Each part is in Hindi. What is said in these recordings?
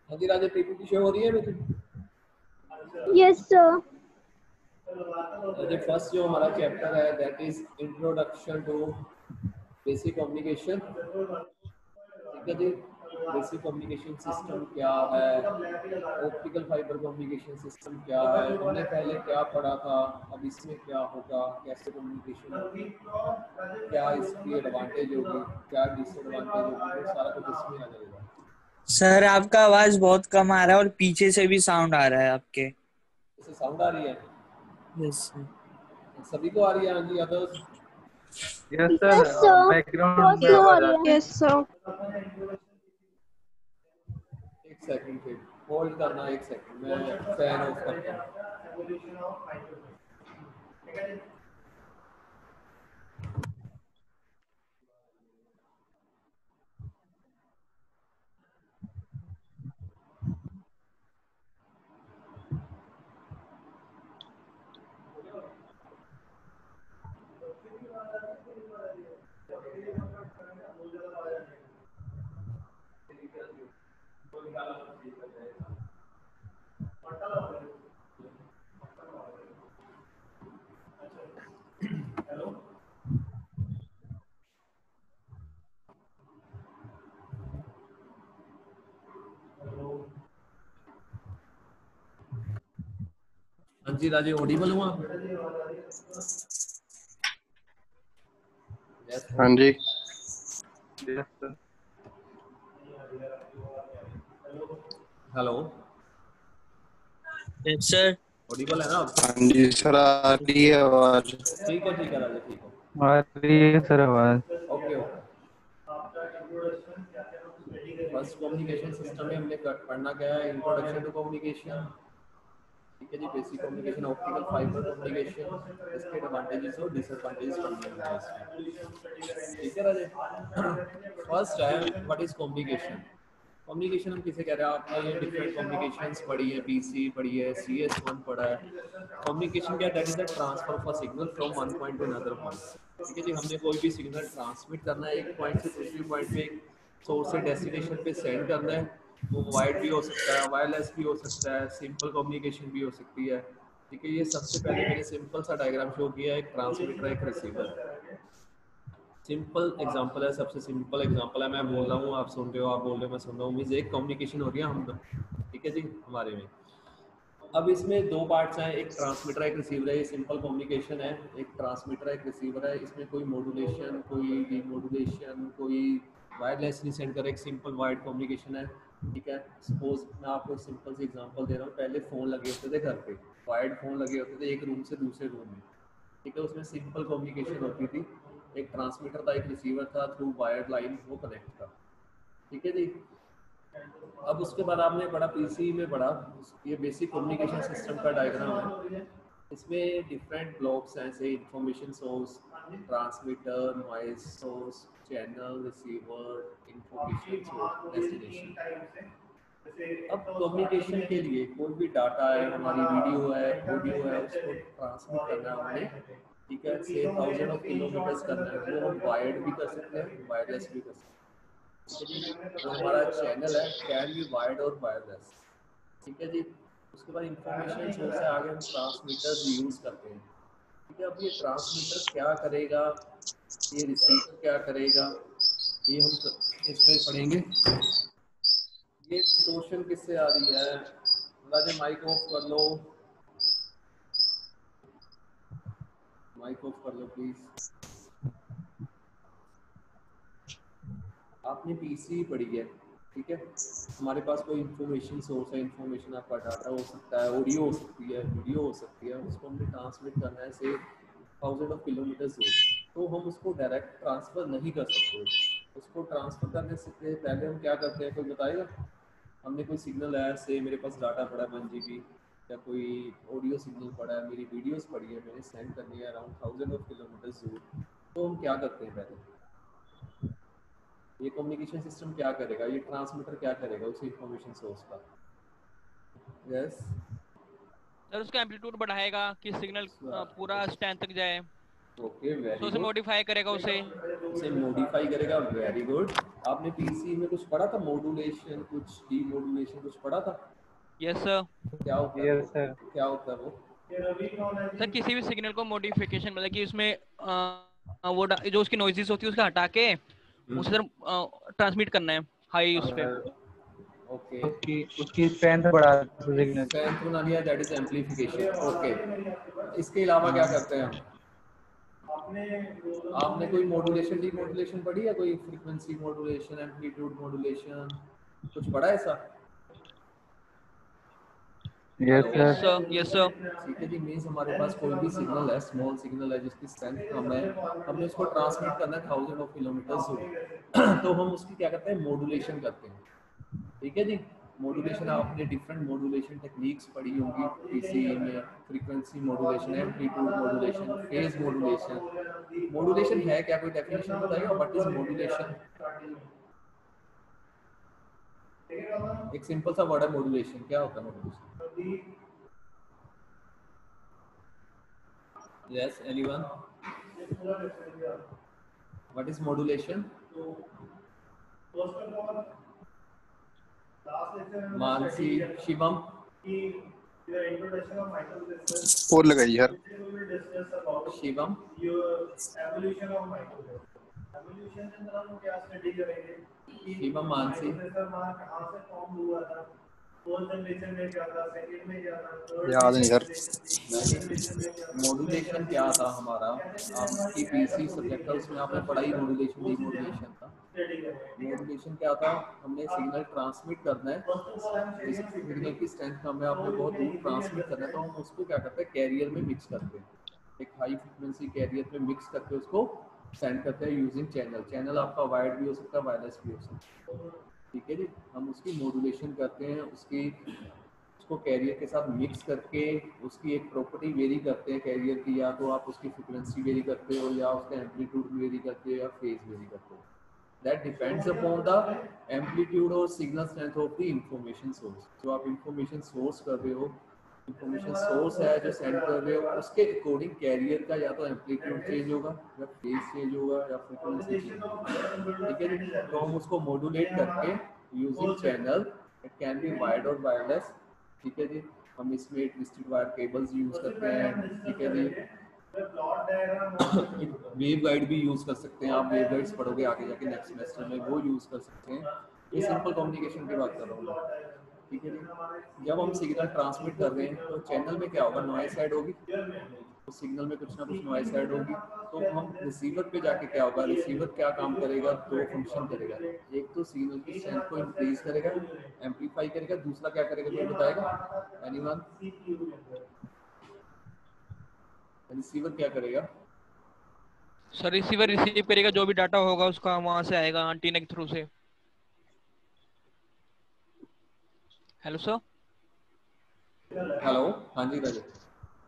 हाँ जी राजे, पीपीटी शो हो रही है मेरी? Yes sir. राजे फर्स्ट जो हमारा चैप्टर है that is introduction to basic communication. ठीक है जी। बेसिक कम्युनिकेशन सिस्टम क्या है, ऑप्टिकल फाइबर कम्युनिकेशन सिस्टम क्या है, हमने पहले क्या पढ़ा था, अब इसमें क्या होगा, कैसे कम्युनिकेशन होगी, क्या इसकी एडवांटेज होगी, क्या डिसएडवांटेज होगी, वो सारा कुछ इसमें आ जाएगा। सर आपका आवाज बहुत कम आ रहा है और पीछे से भी साउंड आ रहा है आपके। इससे साउंड आ रही है? Yes sir. सभी को आ रही है? हाँ जी others? Yes yes sir, sir, background बहुत में स्लो आ आवाज आ रही रही है। Yes sir. एक सेकंड पे होल्ड करना, एक सेकंड मैं फैन ऑफ करता हूँ। हाँ जी राजे, ऑडिबल हूँ आप? हाँ जी। Yes sir. Hello, yes sir. Audible है ना आप? हाँ जी सर, आ रही है आवाज। ठीक है राजे, ठीक है। आ रही है सर आवाज। Okay okay. First communication system में हमने पढ़ना क्या है, इंट्रोडक्शन टू कम्युनिकेशन। ठीक है जी, basic communication, optical fibre communication, इसके एडवांटेजेस और डिसएडवांटेजेस पढ़ने हैं इसमें। ठीक है राजे। फर्स्ट है व्हाट इज कम्युनिकेशन। कम्युनिकेशन हम किसे कह रहे हैं, आपने ये डिफरेंट कम्युनिकेशंस पढ़ी है, बीसी पढ़ी है, CS1 पढ़ा है। कम्युनिकेशन क्या, that is the transfer of a signal from one point two another point. ठीक है जी, हमने कोई भी सिग्नल ट्रांसमिट करना है एक पॉइंट से दूसरे पॉइंट पे, सोर्स से डेस्टिनेशन पे सेंड करना है। वो वायर्ड भी हो सकता है, वायरलेस भी हो सकता है, सिंपल कम्युनिकेशन भी हो सकती है। ठीक है, ये सबसे पहले मैंने सिंपल सा डायग्राम शो किया है, एक ट्रांसमीटर एक रिसीवर। सिंपल एग्जांपल है, सबसे सिंपल एग्जांपल है, मैं बोल रहा हूँ आप सुन रहे हो, आप बोल रहे हो मैं सुन रहा हूँ, मीन्स एक कम्युनिकेशन हो रही है हम दो। ठीक है जी, हमारे में अब इसमें दो पार्ट्स हैं, एक ट्रांसमीटर एक रिसीवर है। ये सिंपल कम्युनिकेशन है, एक ट्रांसमीटर एक रिसीवर है, इसमें कोई मॉड्यूलेशन कोई डीमॉड्यूलेशन कोई वायरलेस नहीं सेंड कर, एक सिंपल वायर्ड कम्युनिकेशन है। ठीक है, सपोज मैं आपको सिंपल सी एग्जांपल दे रहा हूँ, पहले फ़ोन लगे होते थे घर पे, वायर्ड फ़ोन लगे होते थे एक रूम से दूसरे रूम में। ठीक है, उसमें सिंपल कम्युनिकेशन होती थी, एक ट्रांसमीटर था एक रिसीवर था, थ्रू वायर्ड लाइन वो कनेक्ट था। ठीक है जी। अब उसके बाद आपने पढ़ा पीसी में पढ़ा, ये बेसिक कम्युनिकेशन सिस्टम का डायग्राम है। इसमें डिफरेंट ब्लॉक्स हैं, जैसे information source, transmitter, noise source, channel, receiver, information source, destination. अब कम्युनिकेशन के लिए कोई भी डाटा है, हमारी वीडियो है, ऑडियो है, उसको ट्रांसमिट करना है हमने। ठीक है, से 1000 ऑफ किलोमीटर्स करना है, वो हम वायर्ड भी कर सकते हैं, वायरलेस भी कर सकते हैं। जो हमारा चैनल है कैन बी वायर्ड और वायरलेस। ठीक है जी। उसके बाद इंफॉर्मेशन सोर्स है, आगे हम ट्रांसमीटर्स यूज़ करते हैं। ठीक है, अब ये ट्रांसमीटर क्या करेगा, ये रिसीवर क्या करेगा, ये हम इसमें पढ़ेंगे। ये डिस्टॉर्शन किससे आ रही है, राजे माइक ऑफ कर लो, माइक ऑफ कर लो प्लीज। आपने पीसी पढ़ी है, ठीक है, हमारे पास कोई इन्फॉर्मेशन सोर्स है, इन्फॉर्मेशन आपका डाटा हो सकता है, ऑडियो हो सकती है, वीडियो हो सकती है, उसको हमने ट्रांसमिट करना है से 1000 ऑफ किलोमीटर्स दूर, तो हम उसको डायरेक्ट ट्रांसफ़र नहीं कर सकते। उसको ट्रांसफ़र करने से पहले हम क्या करते हैं, कोई बताएगा? हमने कोई सिग्नल है, से मेरे पास डाटा पड़ा है 1 GB, या कोई ऑडियो सिग्नल पड़ा है, मेरी वीडियोस पड़ी है, मैंने सेंड करनी है अराउंड 1000 ऑफ किलोमीटर्स दूर, तो हम क्या करते हैं पहले, ये कम्युनिकेशन सिस्टम क्या करेगा, ये ट्रांसमीटर क्या करेगा उस इंफॉर्मेशन सोर्स का? यस सर उसका एम्पलीट्यूड बढ़ाएगा कि सिग्नल पूरा स्टैंड तक जाए। ओके, तो वेरी उसे गुड। मॉडिफाई करेगा उसे। उसे मॉडिफाई करेगा, वेरी गुड। आपने पीसी में कुछ पढ़ा था, मॉड्यूलेशन, कुछ डीमॉड्यूलेशन कुछ पढ़ा था? Yes sir. क्या होता है Yes, वो? sir. क्या होता है वो? सर किसी भी सिग्नल को मॉडिफिकेशन मतलब कि उसमें वो जो उसकी नॉइजेस होती है उसको हटा के उसे सर ट्रांसमिट करना है हाई उस पे। ओके, उसकी स्ट्रेंथ बढ़ा सिग्नल। स्ट्रेंथ बनानी है, दैट इज एम्पलीफिकेशन। ओके, इसके अलावा क्या करते हैं हम? आपने कोई मॉड्यूलेशन डीमॉड्यूलेशन पढ़ी है? कोई फ्रीक्वेंसी मॉड्यूलेशन, एम्पलीट्यूड मॉड्यूलेशन कुछ पढ़ा है ऐसा? Yes, hello. Yes sir. Sir, yes sir. ठीक है जी, मीन्स हमारे पास कोई भी सिग्नल है, स्मॉल सिग्नल है जिसकी स्ट्रेंथ कम है, हमने उसको ट्रांसमिट करना है थाउजेंड ऑफ किलोमीटर्स दूर तो हम उसकी क्या करते हैं, मॉड्यूलेशन करते हैं। ठीक है जी, मॉड्यूलेशन आपने डिफरेंट मॉड्यूलेशन टेक्निक्स पढ़ी होंगी पीसीई में, frequency modulation, amplitude modulation, phase modulation. Modulation है क्या, कोई डेफिनेशन बताएगा व्हाट इज मॉड्यूलेशन? एक सिंपल सा वर्ड है मॉड्यूलेशन, क्या होता है modulation? Yes, anyone? What is modulation? Mansi, Shivam? Four लगाई यार। शिवम? शिवम, मानसी? याद नहीं सर। मॉड्यूलेशन क्या था हमारा, आपकी पीसी सब्जेक्ट था उसमें आपने पढ़ा ही मॉड्यूलेशन डीमॉड्यूलेशन था। मॉड्यूलेशन क्या था, हमने सिग्नल ट्रांसमिट करना है, जिस सिग्नल की स्ट्रेंथ कम है आपने बहुत दूर ट्रांसमिट करना है, तो हम उसको क्या करते हैं, कैरियर में मिक्स करते हैं, एक हाई फ्रिक्वेंसी कैरियर में मिक्स करके उसको सेंड करते हैं यूजिंग चैनल। चैनल आपका वायर्ड भी हो सकता है, वायरलेस भी हो सकता है। ठीक है जी, हम उसकी मॉड्यूलेशन करते हैं, उसको कैरियर के साथ मिक्स करके उसकी एक प्रॉपर्टी वेरी करते हैं कैरियर की, या तो आप उसकी फ्रिक्वेंसी वेरी करते हो, या उसका एम्पलीट्यूड वेरी करते हो, या फेज वेरी करते हो। That depends upon the amplitude और signal strength of the information source. जो आप इंफॉर्मेशन सोर्स कर रहे हो, इंफॉर्मेशन सोर्स है जो सेंड कर रहे हो, उसके अकॉर्डिंग कैरियर का या तो एम्पलीट्यूड चेंज होगा, या फेज चेंज होगा, या फ्रीक्वेंसी चेंज होगा। ठीक है जी, तो हम उसको मॉड्यूलेट करके using channel, it can be wired और वायरलेस। ठीक है जी, हम इसमें ट्विस्टेड वायर केबल्स यूज करते हैं। ठीक है जी, वेव गाइड भी यूज कर सकते हैं, आप वेव गाइड्स पढ़ोगे आगे जाके नेक्स्ट सेमेस्टर में, वो यूज कर सकते हैं। ये सिंपल कम्युनिकेशन की बात कर रहा हूँ मैं। ठीक है जी, जब हम सिग्नल ट्रांसमिट कर रहे हैं तो चैनल में क्या होगा, नॉइस ऐड होगी, तो सिग्नल में कुछ ना कुछ नॉइस ऐड होगी, तो हम रिसीवर पे जाके क्या होगा, रिसीवर क्या काम करेगा, दो फंक्शन करेगा। एक तो सिग्नल की स्ट्रेंथ को इंक्रीज करेगा, एम्पलीफाई करेगा, दूसरा क्या करेगा कोई बताएगा? एनीवन? रिसीवर क्या करेगा? सर रिसीवर रिसीव करेगा जो भी डाटा होगा उसका वहां से आएगा एंटीना के थ्रू से। Hello sir. हेलो, हाँ जी राजे।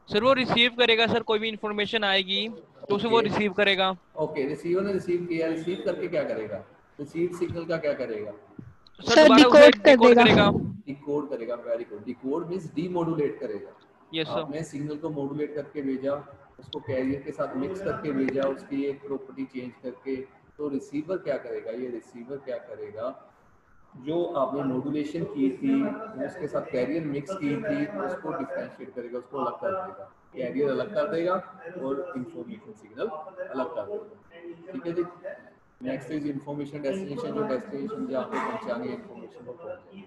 सर वो रिसीव करेगा सर, कोई भी इंफॉर्मेशन आएगी तो उसे वो ओके, रिसीव करेगा। ओके, रिसीवर ने रिसीव किया, रिसीव करके क्या करेगा, रिसीव सिग्नल का क्या करेगा? सर सर दोबारा उसे डिकोड कर डिकोड देगा। करेगा। डिकोड करेगा, very good. Decode means demodulate करेगा। Yes sir. आपने सिग्नल को मॉड्यूलेट करके भेजा, उसको कैरियर के साथ मिक्स करके भेजा, उसकी एक प्रॉपर्टी चेंज करके, तो रिसीवर क्या करेगा, ये रिसीवर क्या करेगा, जो आपने मॉड्यूलेशन की थी उसके साथ कैरियर मिक्स की थी, उसको डिफरेंशिएट करेगा, उसको अलग कर देगा, कैरियर अलग कर देगा और इंफॉर्मेशन सिग्नल अलग कर देगा। ठीक है जी, नेक्स्ट इज इंफॉर्मेशन डेस्टिनेशन, जो डेस्टिनेशन जहाँ पे पहुँचानी है इंफॉर्मेशन को पहुँचाएगी,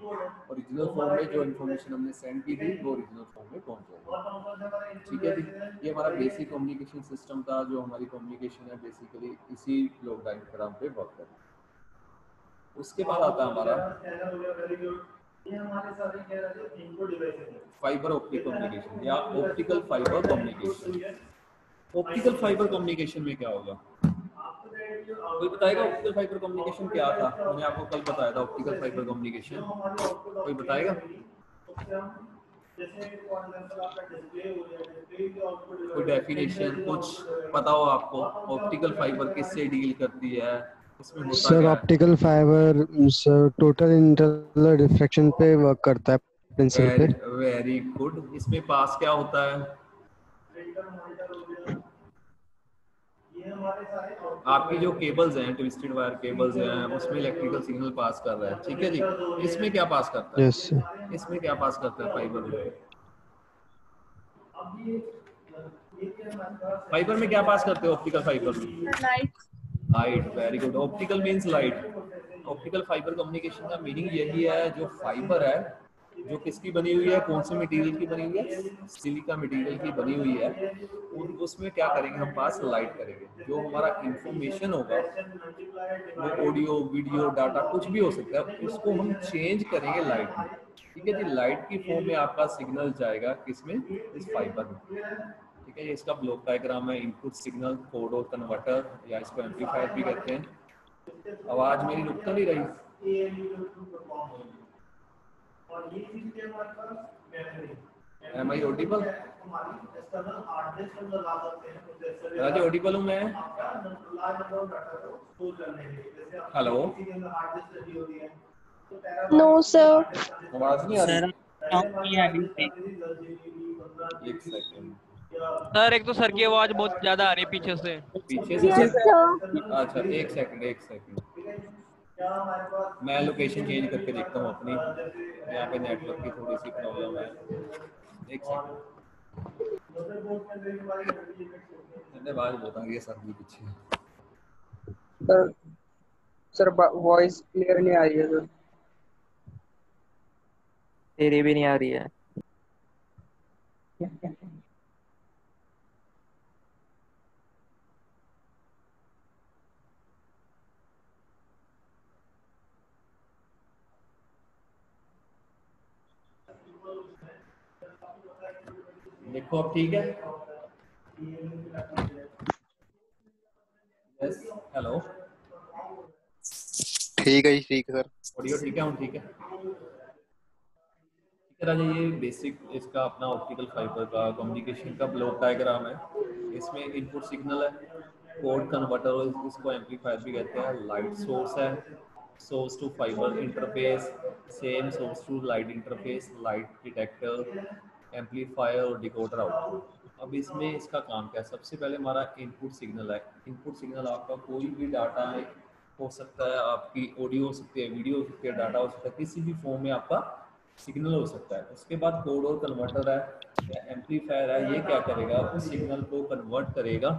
ओरिजिनल फॉर्म में जो इंफॉर्मेशन हमने सेंड की थी वो ओरिजिनल फॉर्म में पहुँच जाएगी। ठीक है जी, ये हमारा बेसिक कम्युनिकेशन सिस्टम था, जो हमारी कम्युनिकेशन है बेसिकली इसी ब्लॉक डायग्राम पे वर्क करती है। उसके बाद आता है हमारा फाइबर ऑप्टिक कम्युनिकेशन या optical fibre communication. Optical fibre communication में क्या होगा, कोई बताएगा? ऑप्टिकल फाइबर कम्युनिकेशन क्या था? मैंने आपको कल बताया था ऑप्टिकल फाइबर कम्युनिकेशन, कोई बताएगा? कोई डेफिनेशन कुछ पता हो आपको, ऑप्टिकल फाइबर किससे डील करती है, इसमें होता सर क्या है? Optical fibre sir total internal reflection पे वर्क करता है, प्रिंसिपल पे। Very good. इसमें पास क्या होता है? आपकी जो केबल्स हैं, ट्विस्टेड वायर केबल्स हैं, उसमें इलेक्ट्रिकल सिग्नल पास कर रहा है, ठीक है जी। इसमें क्या पास करता है? Yes, sir. इसमें क्या पास करता है फाइबर में? फाइबर में क्या पास करते हो ऑप्टिकल फाइबर में? Light. Very good. Optical means light. Optical fibre communication का मीनिंग यही है, जो फाइबर है, जो किसकी बनी हुई है, कौन से मटेरियल की बनी हुई है? सिलिका मटेरियल की बनी हुई है। उसमें क्या करेंगे हम? पास लाइट करेंगे। जो हमारा इंफॉर्मेशन होगा, वो ऑडियो, वीडियो, डाटा, कुछ भी हो सकता है, उसको हम चेंज करेंगे लाइट में, ठीक है जी। लाइट की फॉर्म में आपका सिग्नल जाएगा किसमें? इस फाइबर में, ठीक है। इसका ब्लॉक डायग्राम है। इनपुट सिग्नल, कोड और कन्वर्टर, या इसको एम्पलीफायर भी कहते हैं। आवाज मेरी रुक तो नहीं रही? Am I audible? Raje Audible हूँ मैं? Hello, No, sir. आवाज नहीं आ सर रही? साउंड नहीं आ रही थी। एक सेकंड। सर एक तो सर की आवाज बहुत ज्यादा आ रही है पीछे से। पीछे से? Yes, sir. अच्छा, एक सेकंड, एक सेकंड। मैं लोकेशन चेंज करके देखता हूँ अपनी। यहाँ पे नेटवर्क की थोड़ी सी प्रॉब्लम है। एक सेकंड। मैंने बात बता रही है सर भी पीछे। सर सर वॉइस क्लियर नहीं आ रही है सर। तेरी भी नहीं आ रही है। देखो अब ठीक है? Yes, hello. ठीक है जी, ठीक है सर। ऑडियो ठीक है? हम ठीक है? राजा, ये बेसिक इसका अपना ऑप्टिकल फाइबर का कम्युनिकेशन का ब्लॉक डायग्राम है। इसमें इनपुट सिग्नल है, कोड कन्वर्टर, इसको एम्पलीफायर भी कहते हैं। लाइट सोर्स है, source to fibre interface, same source to light interface, light detector, amplifier और डिकोडर आउटपुट। अब इसमें इसका काम क्या है? सबसे पहले हमारा इनपुट सिग्नल है। इनपुट सिग्नल आपका कोई भी डाटा हो सकता है, आपकी ऑडियो हो सकती है, वीडियो हो सकती है, डाटा हो सकता है, किसी भी फॉर्म में आपका सिग्नल हो सकता है। उसके बाद कोड और कन्वर्टर है या एम्पलीफायर है। ये क्या करेगा? उस सिग्नल को कन्वर्ट करेगा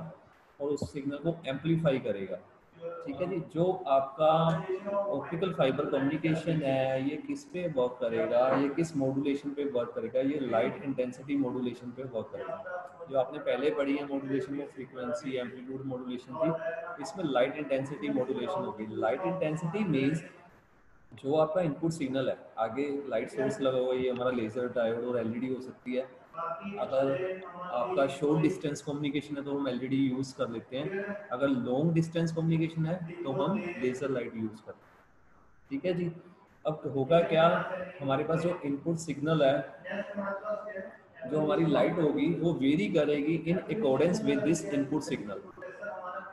और उस सिग्नल को एम्पलीफाई करेगा, ठीक है जी। जो आपका ऑप्टिकल फाइबर कम्युनिकेशन है, ये किस पे वर्क करेगा? ये किस मॉड्यूलेशन पे वर्क करेगा? ये लाइट इंटेंसिटी मॉड्यूलेशन पे वर्क करेगा। जो आपने पहले पढ़ी है मॉड्यूलेशन में, फ्रीक्वेंसी एम्पलीट्यूड मॉड्यूलेशन थी, इसमें लाइट इंटेंसिटी मॉड्यूलेशन होगी। लाइट इंटेंसिटी मीन्स जो आपका इनपुट सिग्नल है, आगे लाइट सोर्स लगा हुआ है, ये हमारा लेजर, डायोड और एलईडी हो सकती है। अगर आपका शॉर्ट डिस्टेंस कम्युनिकेशन है तो हम एलईडी यूज़ कर लेते हैं। अगर लॉन्ग डिस्टेंस कम्युनिकेशन है तो हम लेजर लाइट यूज़ करते हैं, ठीक है जी। अब होगा क्या? हमारे पास जो इनपुट सिग्नल है, जो हमारी लाइट होगी, वो वेरी करेगी in accordance with this input signal,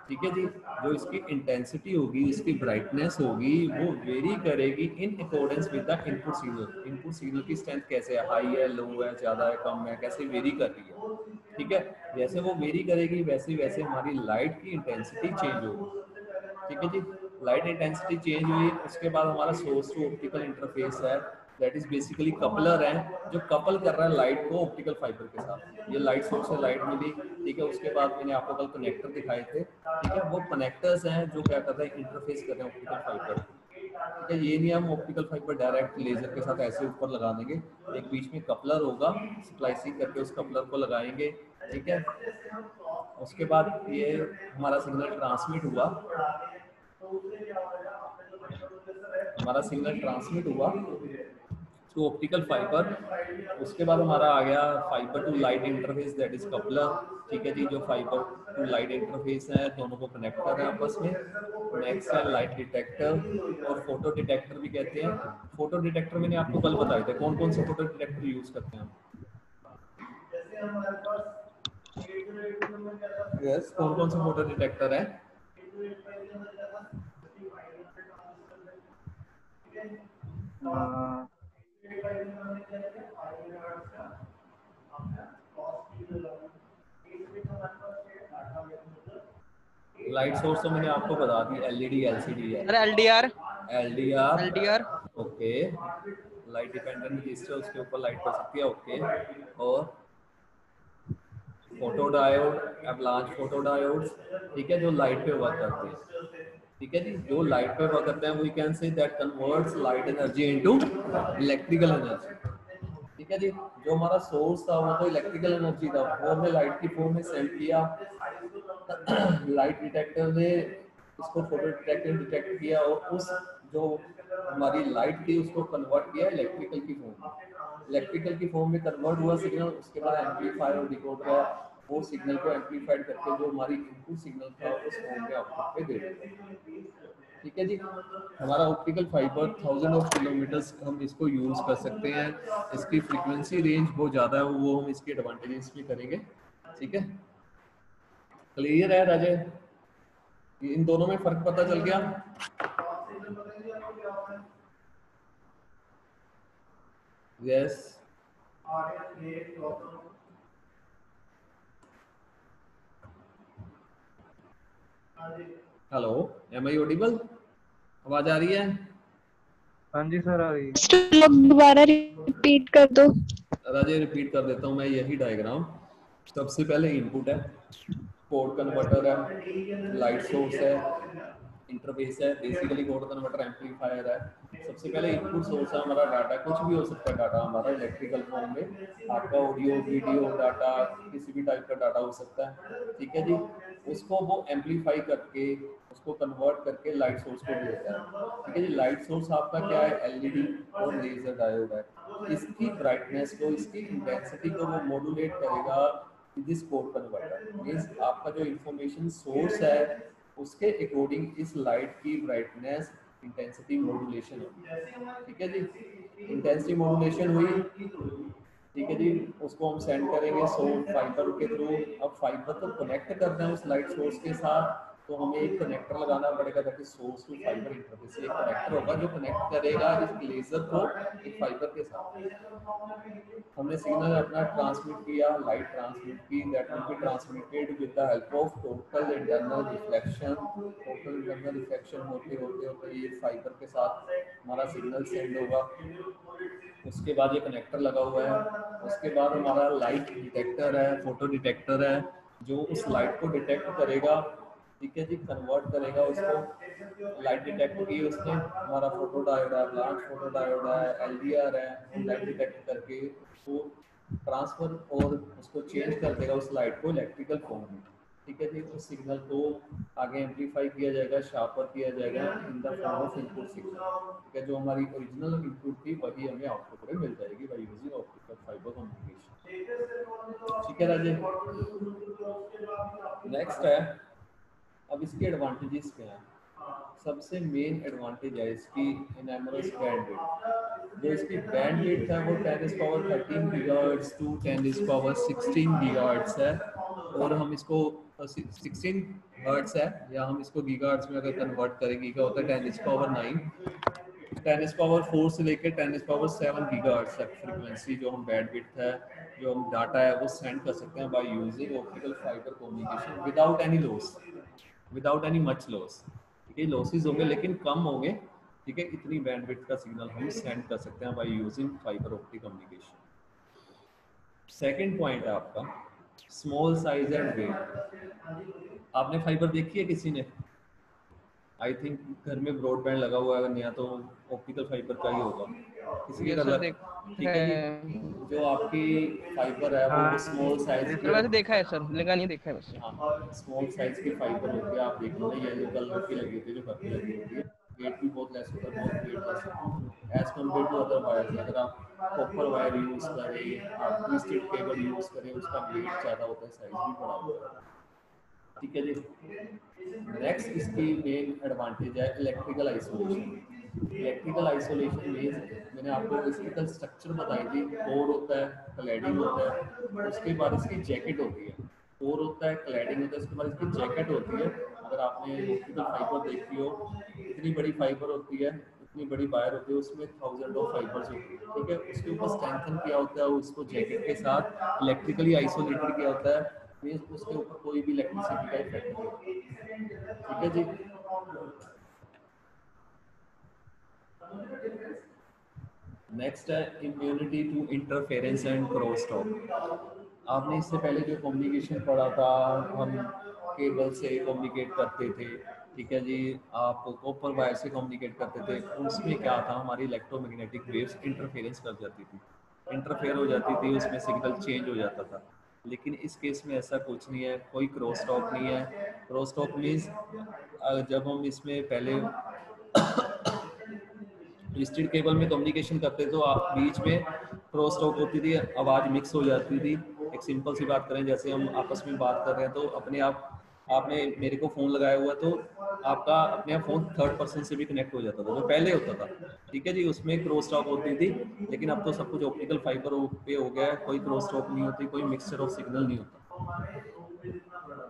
ठीक है जी। जो इसकी इंटेंसिटी होगी, इसकी ब्राइटनेस होगी, वो वेरी करेगी in accordance with the input signal. Input signal की स्ट्रेंथ कैसे है? हाई है, लो है, ज़्यादा है, कम है, कैसे वेरी कर रही है, ठीक है। जैसे वो वेरी करेगी वैसे वैसे हमारी लाइट की इंटेंसिटी चेंज होगी, ठीक है जी। लाइट इंटेंसिटी चेंज हुई, उसके बाद हमारा सोर्स टू ऑप्टिकल इंटरफेस है, दैट इज बेसिकली कपलर है, जो कपल कर रहा है लाइट को ऑप्टिकल फाइबर के साथ। ये लाइट सोर्स से लाइट मिली, ठीक है। उसके बाद मैंने आपको कल कनेक्टर दिखाए थे, ठीक है। वो कनेक्टर्स हैं जो क्या कर रहे हैं? इंटरफेस कर रहे हैं ऑप्टिकल फाइबर, ठीक है। ये नहीं हम ऑप्टिकल फाइबर डायरेक्ट लेजर के साथ ऐसे ऊपर लगा देंगे, एक बीच में कपलर होगा, स्प्लाइसिंग करके उस कपलर को लगाएंगे, ठीक है। उसके बाद ये हमारा सिग्नल ट्रांसमिट हुआ, हमारा सिग्नल ट्रांसमिट हुआ थ्रू ऑप्टिकल फाइबर। उसके बाद हमारा आ गया fibre to light interface, that is coupler, ठीक है जी। जो फाइबर टू लाइट इंटरफेस है, दोनों को कनेक्ट कर रहे हैं आपस में। नेक्स्ट है लाइट डिटेक्टर, और फोटो डिटेक्टर भी कहते हैं। फोटो डिटेक्टर मैंने आपको कल बताए थे, कौन कौन से फोटो डिटेक्टर यूज करते हैं हम? यस, कौन कौन से फोटो डिटेक्टर है? लाइट सोर्स तो मैंने आपको बता दी, एलईडी एलसीडी है। Sir LDR LDR LDR okay, light dependent register, उसके ऊपर लाइट पड़ सकती है ओके। और photo diode, avalanche photo diodes, ठीक है, जो लाइट पे वर्क करते हैं, ठीक है जी, जो लाइट पे वर्क करते हैं, we can say that converts light energy into electrical energy, ठीक है जी। जो हमारा सोर्स था वो तो इलेक्ट्रिकल एनर्जी था, वो हमने लाइट की फॉर्म में सेंड किया, लाइट डिटेक्टर ने उसको फोटो डिटेक्टर डिटेक्ट किया और उस जो हमारी लाइट थी उसको कन्वर्ट किया इलेक्ट्रिकल की फॉर्म में। इलेक्ट्रिकल की फॉर्म में कन्वर्ट हुआ सिग्नल, उसके बाद एम्पलीफायर और डिकोडर है वो सिग्नल को एम्पलीफाइड करके जो हमारी इनपुट सिग्नल था उस फॉर्म में आउटपुट पे दे देते हैं, ठीक है जी। हमारा ऑप्टिकल फाइबर 1000 ऑफ किलोमीटर्स हम इसको यूज कर सकते हैं, इसकी फ्रीक्वेंसी रेंज बहुत ज़्यादा है, वो हम इसके एडवांटेजेस भी करेंगे, ठीक है। क्लियर है राजे, इन दोनों में फर्क पता चल गया? Yes hello, am I audible? आवाज आ रही है? हाँ जी सर, आ रही है। लोग दोबारा रिपीट कर दो। राजे रिपीट कर देता हूँ मैं, यही डायग्राम। सबसे पहले इनपुट है, कोड कन्वर्टर है, लाइट सोर्स है, इंटरफेस है, बेसिकली कोड कन्वर्टर एम्पलीफायर है। सबसे पहले इनपुट सोर्स है हमारा डाटा, कुछ भी हो सकता है डाटा हमारा इलेक्ट्रिकल फॉर्म में, आपका ऑडियो वीडियो डाटा, किसी भी टाइप का डाटा हो सकता है, ठीक है जी। उसको वो एम्पलीफाई करके उसको कन्वर्ट करके लाइट सोर्स को देता है, ठीक है जी। लाइट सोर्स आपका क्या है, एलईडी और लेजर डायोड है। इसकी ब्राइटनेस को, इसकी इंटेंसिटी को वो मॉड्यूलेट करेगा दिस कोड कन्वर्टर। मींस आपका जो इंफॉर्मेशन सोर्स है उसके अकॉर्डिंग इस लाइट की ब्राइटनेस इंटेंसिटी मॉड्यूलेशन होगी, ठीक है जी। इंटेंसिटी मॉड्यूलेशन हुई, ठीक है जी, उसको हम सेंड करेंगे सोर्स फाइबर के थ्रू। अब फाइबर को कनेक्ट करना है उस लाइट सोर्स के साथ, तो हमें एक कनेक्टर लगाना पड़ेगा ताकि सोर्स टू फाइबर इंटरफेस से एक कनेक्टर होगा जो कनेक्ट करेगा इस लेजर को एक फाइबर के साथ। हमने सिग्नल अपना ट्रांसमिट किया, लाइट ट्रांसमिट की, that will be transmitted with the help of total internal reflection. Total internal reflection होते होते होते ये फाइबर के साथ हमारा सिग्नल सेंड होगा। उसके बाद ये कनेक्टर लगा हुआ है, उसके बाद हमारा लाइट डिटेक्टर है, फोटो डिटेक्टर है, जो उस लाइट को डिटेक्ट करेगा, ठीक है जी, कन्वर्ट करेगा उसको। लाइट डिटेक्ट की उसने, हमारा फोटो डायोड है, ब्लांच फोटो डायोड है, एलडीआर है, लाइट डिटेक्ट करके उसको ट्रांसफर और उसको चेंज कर देगा उस लाइट को इलेक्ट्रिकल फॉर्म में, ठीक है जी। उस सिग्नल को आगे एम्पलीफाई किया जाएगा, शार्पर किया जाएगा in the form of input signal, ठीक है। जो हमारी ओरिजिनल इनपुट थी वही हमें आउटपुट में मिल जाएगी by using optical fibre communication, ठीक है राजे। नेक्स्ट है, अब इसके एडवांटेजेस क्या हैं। सबसे मेन एडवांटेज है इसकी इनएमरस बैंडविड्थ। जो इसकी बैंडविड्थ है वो 10⁻13 गीगाहर्ट्ज टू 10⁻16 गीगाहर्ट्ज है, और हम इसको 16 हर्ट्ज है, या हम इसको गीगाहर्ट्ज में अगर कन्वर्ट करें, गीगा होता है 10⁻9, 10⁻4 से लेकर 10⁻7 गीगाहर्ट्ज तक फ्रीक्वेंसी जो हम बैंडविड्थ है, जो हम डाटा है वो सेंड कर सकते हैं by using optical fibre communication without any loss, without any much loss, ठीक है। लॉसेस होंगे लेकिन कम होंगे, ठीक है। इतनी बैंडविड्थ का सिग्नल हम सेंड कर सकते हैं by using fibre optic communication. Second point है आपका स्मॉल साइज एंड वेट। आपने फाइबर देखी है किसी ने? आई थिंक घर में ब्रॉडबैंड लगा हुआ है, नया तो ऑप्टिकल फाइबर का ही होगा, किसी के घर, ठीक है जी। जो आपकी फाइबर है वो स्मॉल साइज की, वैसे देखा है सर, लगा नहीं देखा है वैसे। हाँ, स्मॉल साइज की फाइबर होती है, आप देख लो ना, ये जो कलर की लगी होती है, जो घर पे लगी होती है, वेट भी बहुत लेस होता है, बहुत वेट लेस होता है as compare to other wire. अगर आप कॉपर वायर यूज करें, आप ट्विस्टेड केबल यूज करें, उसका वेट ज़्यादा होता है, साइज भी बड़ा होता है, ठीक है जी। नेक्स्ट इसकी मेन एडवांटेज है electrical isolation. Electrical isolation means मैंने आपको इलेक्ट्रिकल स्ट्रक्चर बताई थी, कोर होता है, क्लैडिंग होता है, उसके बाद इसकी जैकेट होती है। कोर होता है, क्लैडिंग होता है, उसके बाद इसकी जैकेट होती है। अगर आपने ऑप्टिकल फाइबर देखी हो, इतनी बड़ी फाइबर होती है, इतनी बड़ी वायर होती है, उसमें 1000 ऑफ फाइबर्स होती है, ठीक है। उसके ऊपर स्ट्रेंथन किया होता है, उसको जैकेट के साथ इलेक्ट्रिकली आइसोलेटेड किया होता है, मीन्स उसके ऊपर कोई भी इलेक्ट्रिसिटी का इफेक्ट नहीं है। ठीक है जी। नेक्स्ट है immunity to interference and cross talk. आपने इससे पहले जो कम्युनिकेशन पढ़ा था, हम केबल से कम्युनिकेट करते थे, ठीक है जी, आप कॉपर वायर से कम्युनिकेट करते थे, उसमें क्या था, हमारी इलेक्ट्रोमैग्नेटिक वेव्स इंटरफेरेंस कर जाती थी, इंटरफेयर हो जाती थी, उसमें सिग्नल चेंज हो जाता था। लेकिन इस केस में ऐसा कुछ नहीं है, कोई क्रॉस टॉक नहीं है। क्रॉस टॉक मीन्स जब हम इसमें पहले ट्विस्टेड केबल में कम्युनिकेशन करते तो आप बीच में क्रॉस टॉक होती थी, आवाज़ मिक्स हो जाती थी। एक सिंपल सी बात करें, जैसे हम आपस में बात कर रहे हैं तो अपने आप आपने मेरे को फ़ोन लगाया हुआ तो आपका अपने आप फ़ोन थर्ड पर्सन से भी कनेक्ट हो जाता था, वो पहले होता था। ठीक है जी, उसमें क्रॉस टॉक होती थी, लेकिन अब तो सब कुछ ऑप्टिकल फाइबर पे हो गया है, कोई क्रॉस टॉक नहीं होती, कोई मिक्सचर ऑफ सिग्नल नहीं होता।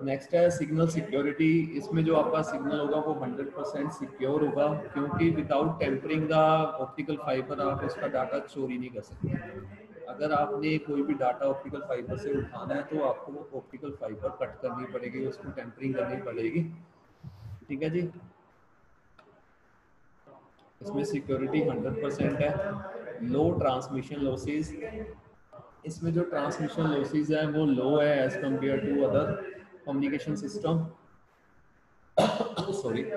नेक्स्ट है सिग्नल सिक्योरिटी। इसमें जो आपका सिग्नल होगा वो 100% सिक्योर होगा, क्योंकि without tampering the optical fibre आप उसका डाटा चोरी नहीं कर सकते। अगर आपने कोई भी डाटा ऑप्टिकल फाइबर से उठाना है तो आपको ऑप्टिकल फाइबर कट करनी पड़ेगी, उसको टेम्परिंग करनी पड़ेगी। ठीक है जी, इसमें सिक्योरिटी 100% है। लो ट्रांसमिशन लॉसेस, इसमें जो ट्रांसमिशन लॉसेस है वो लो है as compare to other communication system. Sorry,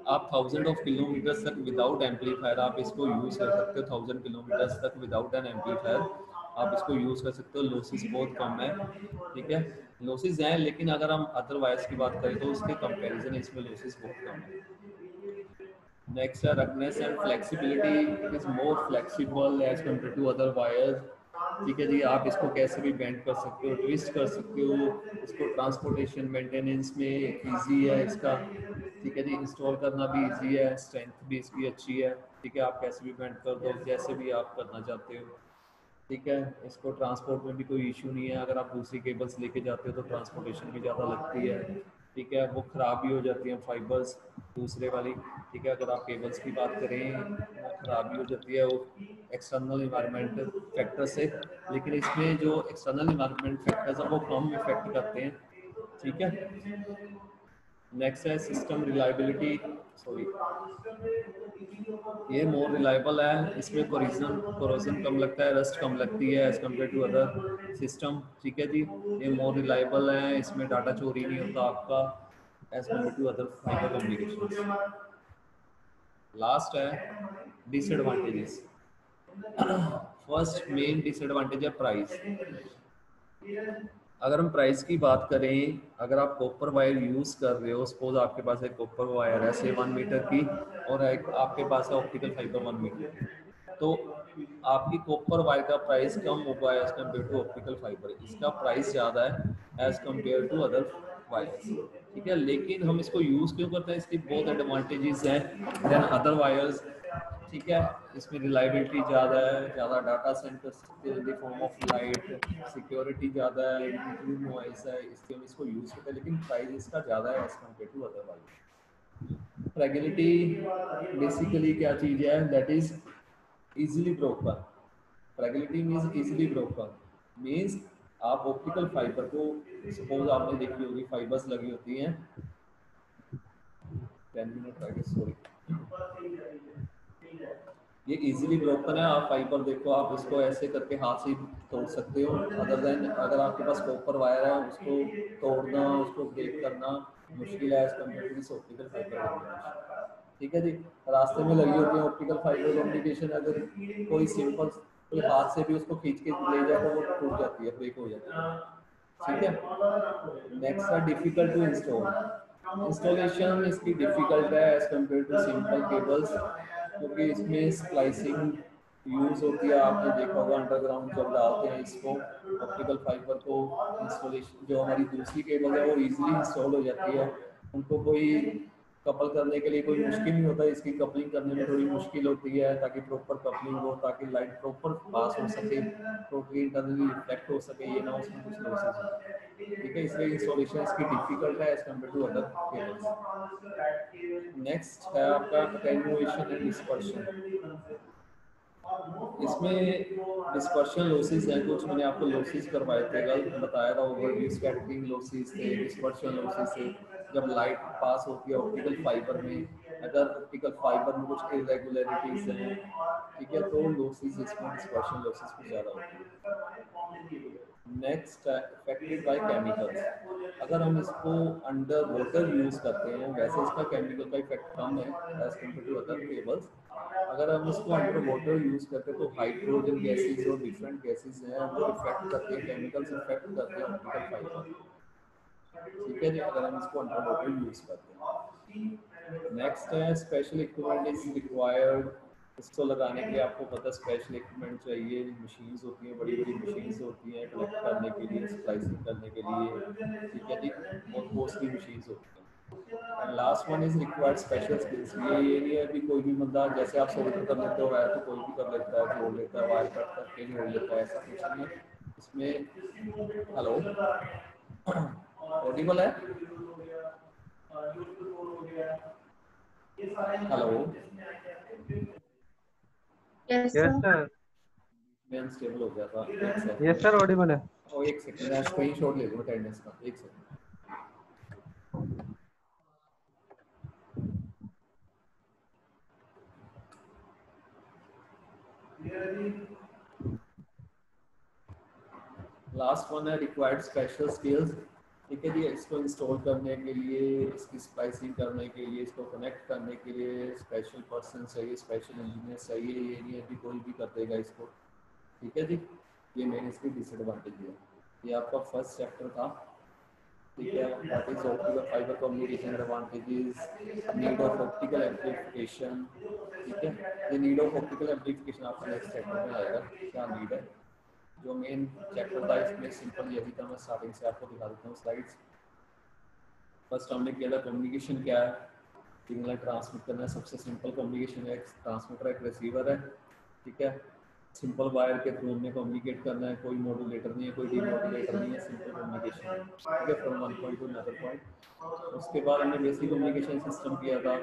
आप 1000 ऑफ किलोमीटर तक विदाउट एम्पलीफायर आप इसको यूज़ कर सकते हो, 1000 किलोमीटर तक विदाउट एन एम्पलीफायर आप इसको यूज़ कर सकते हो। लॉसेस बहुत कम है, ठीक है, लॉसेस हैं, लेकिन अगर हम अदरवाइज की बात करें तो उसके कंपैरिजन इसमें लॉसेस बहुत कम है। नेक्स्ट है ruggedness and flexibility, it is more flexible as compare to other wires. ठीक है जी, आप इसको कैसे भी बेंड कर सकते हो, ट्विस्ट कर सकते हो, इसको ट्रांसपोर्टेशन मेंटेनेंस में इजी है इसका। ठीक है जी, इंस्टॉल करना भी इजी है, स्ट्रेंथ भी इसकी अच्छी है। ठीक है, आप कैसे भी बेंड कर दो, जैसे भी आप करना चाहते हो। ठीक है, इसको ट्रांसपोर्ट में भी कोई इशू नहीं है, अगर आप दूसरी केबल्स लेके जाते हो तो ट्रांसपोर्टेशन भी ज़्यादा लगती है। ठीक है, वो ख़राब भी हो जाती हैं फाइबर्स दूसरे वाली। ठीक है, अगर आप केबल्स की बात करें वो ख़राब भी हो जाती है वो एक्सटर्नल इन्वायरमेंट फैक्टर से, लेकिन इसमें जो एक्सटर्नल इन्वायरमेंट फैक्टर्स हैं वो कम इफेक्ट करते हैं। ठीक है, नेक्स्ट है सिस्टम रिलायबिलिटी, सॉरी, ये मोर रिलायबल है, इसमें कोरोजन कम लगता है, रस्ट कम लगती है as compare to other system. ठीक है जी, ये मोर रिलायबल है, इसमें डाटा चोरी नहीं होता आपका as compare to other fibre communication. Last है डिसएडवांटेजेस। फर्स्ट मेन डिसएडवांटेज है प्राइस। अगर हम प्राइस की बात करें, अगर आप कॉपर वायर यूज़ कर रहे हो, सपोज आपके पास एक कॉपर वायर है से 1 मीटर की और एक आपके पास है ऑप्टिकल फाइबर 1 मीटर, तो आपकी कॉपर वायर का प्राइस कम होगा as compare to optical fibre, इसका प्राइस ज़्यादा है as compare to other wires. ठीक है, लेकिन हम इसको यूज़ क्यों करते हैं, इसकी बहुत एडवांटेजेस हैं देन अदर वायर्स। ठीक है, इसमें रिलायबिलिटी ज़्यादा है, ज़्यादा डाटा सेंड कर सकते हैं in the form of light, security ज़्यादा है, इंक्लूड नॉइस है, इसलिए हम इसको यूज़ करते हैं, लेकिन प्राइस इसका ज़्यादा है as compare to other wires. Fragility basically क्या चीज़ है, that is easily broken. Fragility means easily broken, means आप ऑप्टिकल फाइबर को, सपोज आपने देखी होगी फाइबर्स लगी होती हैं 10 मिनट आगे, सॉरी, ये इजीली ब्रोकन है। आप फाइबर देखो, आप इसको ऐसे करके हाथ से तोड़ सकते हो, अदर देन अगर आपके पास कॉपर वायर है उसको तोड़ना, उसको ब्रेक करना मुश्किल है as compare to this optical fibre communication. ठीक है जी, रास्ते में लगी होती है ऑप्टिकल फाइबर कम्युनिकेशन, अगर कोई सिंपल कोई हाथ से भी उसको खींच के ले जाए तो वो टूट जाती है, ब्रेक हो जाती है। ठीक है, नेक्स्ट है डिफिकल्ट टू इंस्टॉल। इंस्टॉलेशन इसकी डिफिकल्ट है as compare to simple cables, क्योंकि इसमें स्प्लाइसिंग यूज़ होती है। आपने देखा होगा अंडरग्राउंड जब डालते हैं इसको ऑप्टिकल फाइबर को, इंस्टॉलेशन जो हमारी दूसरी केबल है वो इजीली इंस्टॉल हो जाती है, उनको कोई कपल करने के लिए कोई मुश्किल नहीं होता, इसकी कपलिंग करने में थोड़ी मुश्किल होती है ताकि प्रॉपर कपलिंग हो, ताकि लाइट प्रॉपर पास हो सके, टोटली इंटरनली रिफ्लेक्ट हो सके, ये ना उसमें कुछ लॉसेस हो। ठीक है, इसलिए इंस्टॉलेशन इसकी डिफिकल्ट है as compare to other cables. Next है आपका अटेन्युएशन एंड डिस्पर्शन। इसमें डिस्पर्शन लॉसेस हैं कुछ, मैंने आपको लॉसेस करवाए थे, कल बताया था, ओवरव्यू स्कैटरिंग लॉसेस थे, डिस्पर्शन लॉसेस थे। जब लाइट पास होती है ऑप्टिकल फाइबर में, अगर ऑप्टिकल फाइबर में कुछ इरेगुलरिटीज हैं, ठीक है, तो लॉसेस इसमें डिस्पर्शन लॉसेस कुछ ज़्यादा होती है। Next affected by chemicals. अगर हम इसको अंडर वाटर यूज़ करते हैं, वैसे इसका केमिकल का इफेक्ट कम है as compare to other cables. अगर हम इसको अंडर वाटर यूज़ करते हैं तो हाइड्रोजन गैसेज और डिफरेंट गैसेज हैं वो इफेक्ट करते हैं, केमिकल्स इफेक्ट करते हैं ऑप्टिकल फाइबर, ठीक है जी, अगर हम इसको अंडर वाटर यूज़ करते हैं। नेक्स्ट है स्पेशल इक्विपमेंट इज रिक्वायर्ड। इसको लगाने के लिए आपको पता स्पेशल इक्विपमेंट चाहिए, मशीन्स होती हैं, बड़ी बड़ी मशीन्स होती हैं कनेक्ट करने के लिए, स्प्लाइसिंग करने के लिए, ठीक है जी, बहुत कॉस्टली मशीन्स होती हैं। And last one is required special skills. ये नहीं है कि कोई भी बंदा, जैसे आप सोल्डर कर लेते हो वायर तो कोई भी कर लेता है, जोड़ लेता है, वायर कट करके जोड़ लेता है, ऐसा कुछ नहीं है इसमें। हेलो, ऑडिबल है? Hello, yes yes sir. Sir. मैं अनस्टेबल हो गया था, एक सेकंड। यस सर, ऑडिबल है। और एक सेकंड, मैं स्क्रीनशॉट ले लूँ अटेंडेंस का, एक सेकंड। लास्ट वन है रिक्वायर्ड स्पेशल स्किल्स, ठीक है जी, इसको इंस्टॉल करने के लिए, इसकी स्प्लाइसिंग करने के लिए, इसको कनेक्ट करने के लिए स्पेशल पर्सन चाहिए, स्पेशल इंजीनियर चाहिए। ये नहीं है कि कोई भी कर देगा इसको, ठीक है जी। ये मेन इसकी डिसएडवांटेज है। ये आपका फर्स्ट चैप्टर था, ठीक है, what is optical fibre communication advantages, need of optical amplification, ठीक है। ये नीड ऑफ ऑप्टिकल एम्प्लीफिकेशन आपका नेक्स्ट चैप्टर में आएगा, क्या नीड है। जो मेन चैप्टर था इसमें सिंपल यही था, मैं स्टार्टिंग से आपको दिखा देता हूँ स्लाइड्स। फर्स्ट हमने किया था कम्युनिकेशन क्या है, सिग्नल ट्रांसमिट करना है, सबसे सिंपल कम्युनिकेशन है, एक ट्रांसमीटर एक रिसीवर है, ठीक है। सिंपल वायर के थ्रू हमने कम्युनिकेट करना है, कोई मॉड्यूलेटर नहीं है, कोई डीमॉड्यूलेटर नहीं है, सिंपल कम्युनिकेशन है, ठीक है, from one point two another point. उसके बाद हमने बेसिक कम्युनिकेशन सिस्टम किया था,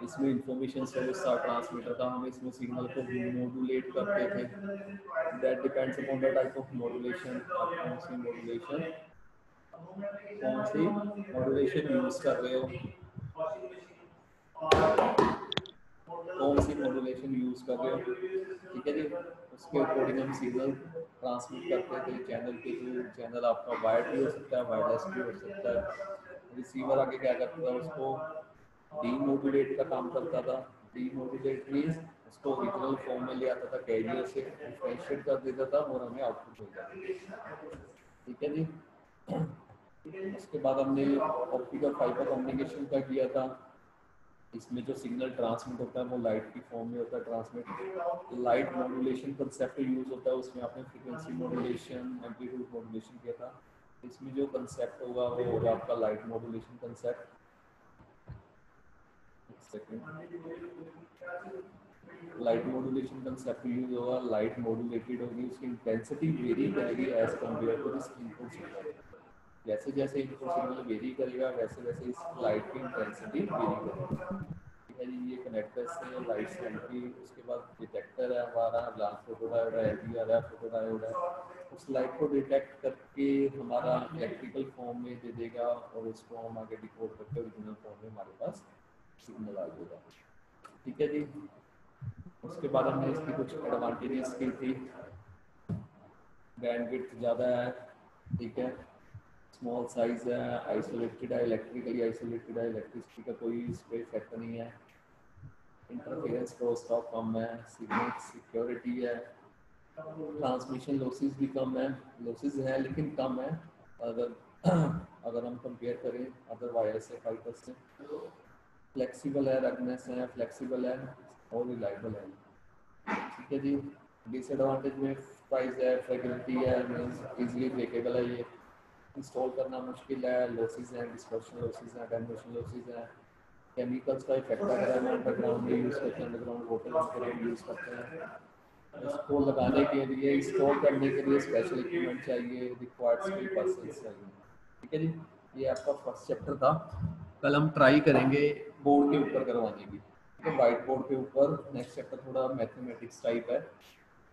इसमें इंफॉर्मेशन सोर्स था, ट्रांसमीटर था, हम इसमें सिग्नल को मॉड्यूलेट करते थे। That depends upon the type of modulation, आप कौन सी मॉड्यूलेशन यूज कर रहे हो, कौन सी मॉड्यूलेशन यूज कर रहे हो, ठीक है जी। उसके अकॉर्डिंग हम सिग्नल ट्रांसमिट करते थे चैनल के थ्रू। चैनल आपका वायर्ड भी हो सकता है, वायरलेस भी हो सकता है। रिसीवर आगे क्या करता था, उसको डीमोडुलेट का काम करता था। डीमोडुलेट मींस उसको ओरिजिनल फॉर्म में ले आता था, कैरियर से डिफरेंशिएट कर देता था और हमें आउटपुट मिल जाता था, ठीक है जी। उसके बाद हमने ऑप्टिकल फाइबर कम्युनिकेशन का किया था। इसमें जो सिग्नल ट्रांसमिट होता है वो लाइट की फॉर्म में होता है, transmit light modulation concept use होता है। उसमें आपने फ्रीक्वेंसी मॉड्यूलेशन, एम्पलीट्यूड मॉड्यूलेशन किया था। इसमें जो कंसेप्ट होगा वो होगा आपका light modulation concept. Light modulation concept use होगा, लाइट मॉड्यूलेटेड होगी, उसकी इंटेंसिटी वेरी करेगी as compare to this input signal. जैसे जैसे इनपुट सिग्नल वेरी करेगा वैसे वैसे इस लाइट की इंटेंसिटी वेरी करेगी, ठीक है जी। ये कनेक्टर से लाइट सेंट्री, उसके बाद डिटेक्टर है हमारा, लास्ट फोटोडायोड है, एलडीआर है, फोटोडायोड है। उस लाइट को डिटेक्ट करके हमारा इलेक्ट्रिकल फॉर्म में दे देगा और उसको हम आगे डिकोड करके ओरिजिनल फॉर्म में हमारे पास सिग्नल आ जाएगा, ठीक है जी। उसके बाद हमने इसकी कुछ एडवांटेजेस की थी, बैंडविड्थ ज़्यादा है, ठीक है, स्मॉल साइज है, आइसोलेटेड है, इलेक्ट्रिकली आइसोलेटेड है, इलेक्ट्रिसिटी का कोई इस पर इफेक्ट नहीं है, इंटरफेरेंस क्रॉस टॉक कम है, सिग्नल सिक्योरिटी है, ट्रांसमिशन लॉसेस भी कम है, लॉसेस है लेकिन कम है अगर हम कंपेयर करें अदर वायर से फाइबर से। फ्लेक्सिबल है, रगनेस है, फ्लेक्सिबल है और रिलायबल है, ठीक है जी। डिसएडवांटेज में प्राइस है, फ्रेगमेंटी है, मींस इजीली ब्रेकेबल है, ये इंस्टॉल करना मुश्किल है, लॉसेस हैं, डिस्पर्शन लॉसेस हैं, अटेन्यूएशन लॉसेस हैं, केमिकल्स का इफेक्ट अगर हम अंडरग्राउंड में यूज़ करते हैं, अंडरग्राउंड वाटर में यूज़ करते हैं। इसको लगाने के लिए, इंस्टॉल करने के लिए स्पेशल इक्विपमेंट चाहिए, रिक्वायर्ड स्किल पर्सन चाहिए, ठीक है जी। ये आपका फर्स्ट चैप्टर था, कल हम ट्राई करेंगे बोर्ड के ऊपर करवाने की, तो व्हाइट बोर्ड के ऊपर नेक्स्ट चैप्टर थोड़ा मैथमेटिक्स टाइप है,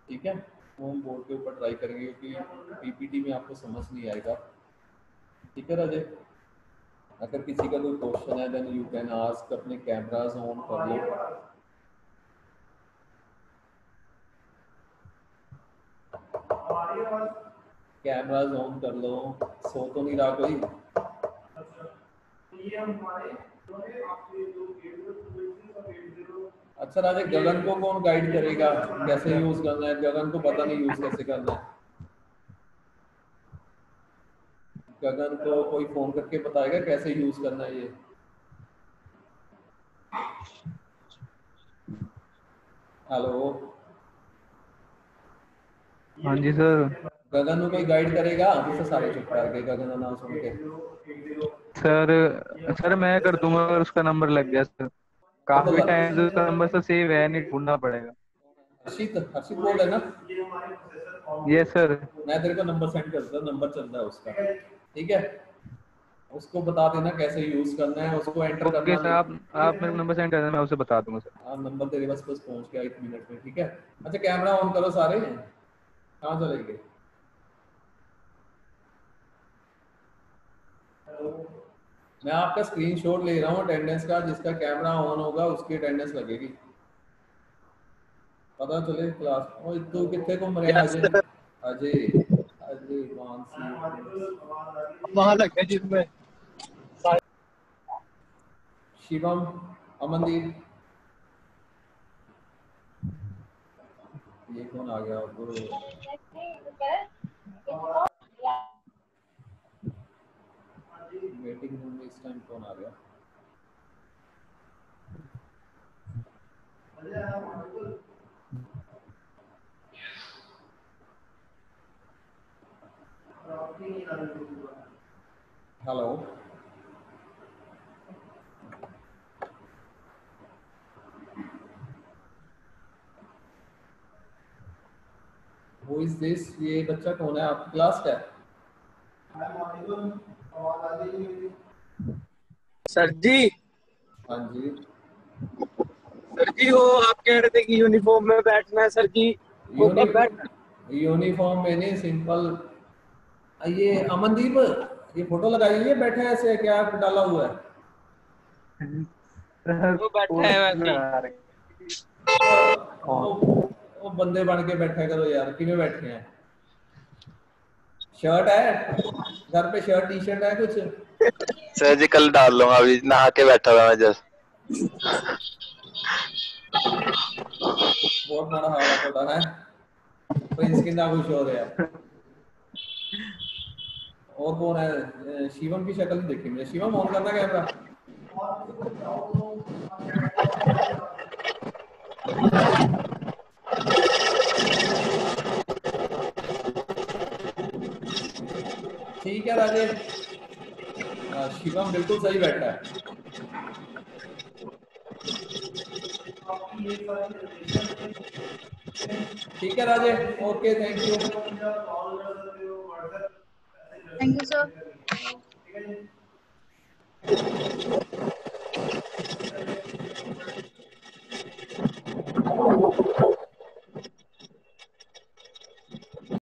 ठीक है, वो हम बोर्ड के ऊपर ट्राई करेंगे क्योंकि पीपीटी में आपको समझ नहीं आएगा, ठीक है राजे। अगर किसी का कोई क्वेश्चन है देन यू कैन आस्क, अपने कैमरास ऑन कर लो। कैमरास ऑन कर लो, सो तो नहीं रहा कोई? अच्छा राजे, गगन को कौन गाइड करेगा कैसे यूज करना है? गगन को पता नहीं यूज कैसे करना है। गगन को कोई फोन करके बताएगा कैसे यूज करना है ये? हेलो हाँ जी सर। गगन को कोई गाइड करेगा? जिससे सारे चुप कर गए गगन ना सुन के। सर मैं कर दूंगा अगर उसका नंबर लग गया सर। काफी टाइम से उसका नंबर तो सेव है नहीं, ढूंढना पड़ेगा। हर्षित हर्षित बोल रहे ना? Yes sir. मैं तेरे को नंबर सेंड कर दूंगा, नंबर चल रहा है उसका, ठीक है, उसको बता देना कैसे यूज करना है, उसको एंटर ओके करना सर, आप मेरे को नंबर सेंड कर देना, मैं उसे बता दूंगा सर। हाँ नंबर तेरे पास बस पहुंच गया 1 मिनट में, ठीक है। अच्छा कैमरा ऑन करो सारे, कहाँ चले गए? मैं आपका स्क्रीनशॉट ले रहा हूँ अटेंडेंस का, जिसका कैमरा ऑन होगा उसकी अटेंडेंस लगेगी, पता चले क्लास। और तू कितने घूम रहे हैं अजय? अजय अजय मानसी वहां लग गया जिसमें शिवम अमनदीप, ये कौन आ गया? वेटिंग रूम में इस टाइम कौन आ गया? Hello Who is this? ये बच्चा कौन है? आपकी क्लास का है? सर जी। हाँ जी सर जी वो आप कह रहे थे कि यूनिफॉर्म में बैठना है सर जी, वो कब बैठना? यूनिफॉर्म में नहीं, सिंपल। ये अमनदीप, ये फोटो लगाई है, बैठा है ऐसे, क्या डाला हुआ है? वो बैठा है वैसे ही। वो बंदे बन के बैठा करो यार, किਵੇਂ बैठे हैं? शर्ट है घर पे, शर्ट टी शर्ट है कुछ? सर जी कल डाल लूंगा, अभी नहा के बैठा था मैं जस्ट। बहुत बड़ा हाल है पता है, प्रिंस कितना खुश हो रहा है। और कौन है? शिवम की शक्ल नहीं देखी मैंने। शिवम ऑन करना कैमरा। ठीक है राजेश, शिवम बिल्कुल सही बैठा है। ठीक है Rajesh, okay thank you. Thank you sir.